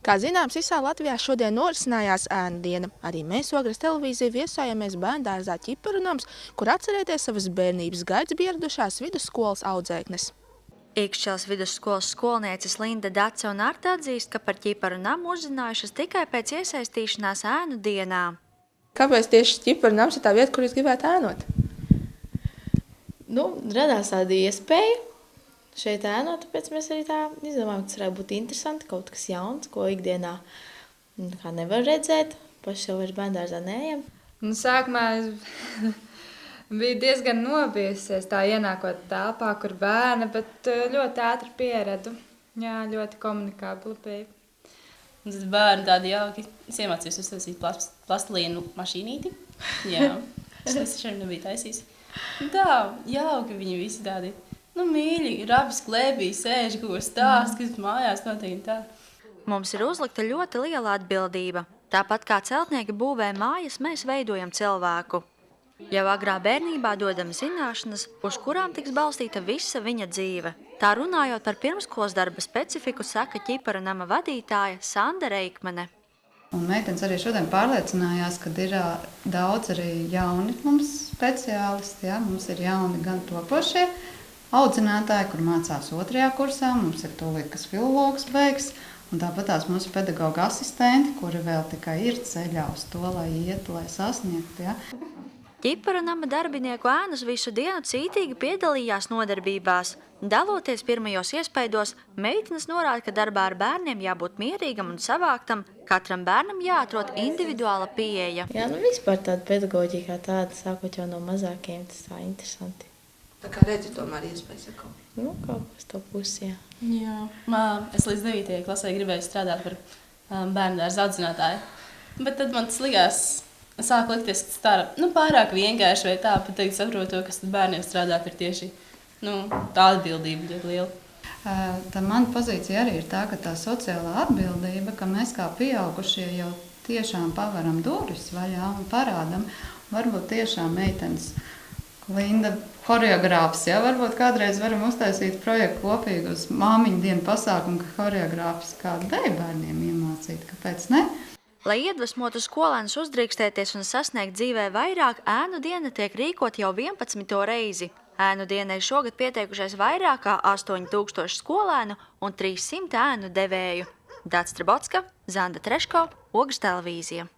Kā zināms, visā Latvijā šodien norisinājās ēnu diena. Arī mēs Ogres televīzija viesojāmies bērndārzā Ķiparunams, kur atcerēties savas bērnības gaidas bija ieradušās vidusskolas audzēknes. Ikšķels vidusskolas skolnieces Linda Dace un Arta atzīst, ka par Ķiparunamu uzzinājušas tikai pēc iesaistīšanās ēnu dienā. Kāpēc tieši Ķiparunams ir tā vieta, kur jūs gribētu ēnot? Radās tāda iespēja šeit ēnot, tāpēc mēs arī tā izdomājam, ka tas varētu būt interesanti, kaut kas jauns, ko ikdienā nevar redzēt. Paši jau vairs bērndārzā neejam. Sākumā es biju diezgan nobijusies tā ienākot telpā, kur bērni, bet ļoti ātri pieredu. Jā, ļoti komunikābli bija. Tas bērni tādi jauki. Es iemācījos uztaisīt plastilīnu mašīnīti. Jā, es šeit nebiju taisījis. Tā, jauki viņi visi tādi. Mīļi, rabi sklēbī, sēž, kaut ko stāst, kas mājās notiek tā. Mums ir uzlikta ļoti liela atbildība. Tāpat kā celtnieki būvē mājas, mēs veidojam cilvēku. Jau agrā bērnībā dodam zināšanas, uz kurām tiks balstīta visa viņa dzīve. Tā runājot par pirmskolas darba specifiku, saka Ķiparunama vadītāja Sanda Reikmane. Un meitenes arī šodien pārliecinājās, ka ir daudz arī jauni mums speciālisti. Ja? Mums ir jauni gan topošie audzinātāji, kur mācās 2. kursā, mums ir tūlīt, kas filologs beigs, un tāpat tās mūsu pedagoga asistenti, kuri vēl tikai ir ceļā uz to, lai iet, lai sasniegtu. Ja? Ķiparunama darbinieku ēnas visu dienu cītīgi piedalījās nodarbībās. Daloties pirmajos iespaidos, meitenes norāda, ka darbā ar bērniem jābūt mierīgam un savāktam, katram bērnam jāatrod individuāla pieeja. Jā, vispār tāda pedagoģija kā tāda, sākot jau no mazākiem, tas tā interesanti. Tā kā redzi tomēr iespējas ar kaut ko. Kaut kas to pusi, jā. Jā, es līdz 9. klasē gribēju strādāt par bērndārza audzinātāju. Bet tad man tas likās, sāk likties, ka tas tā pārāk vienkārši vai tā, bet tagad saprotu to, kas tad bērniem strādāt ir tieši tā atbildība ļoti liela. Tā mana pozīcija arī ir tā, ka tā sociālā atbildība, ka mēs kā pieaugušie jau tiešām pavaram durvis vaļā un parādam, varbūt tiešām meitenes Linda horeogrāfs, ja? Varbūt kādreiz varam uztaisīt projektu kopīgi uz māmiņu dienu pasākumu, ka horeogrāfs kādu dēļ bērniem iemācīt, kāpēc ne? Lai iedvesmotu skolēnus uzdrīkstēties un sasniegt dzīvē vairāk, ēnu diena tiek rīkot jau 11. reizi. Ēnu dienai šogad pieteikušies vairāk kā 8000 skolēnu un 300 ēnu devēju. Dāca Strabotska, Zanda Treško, Ogres televīzija.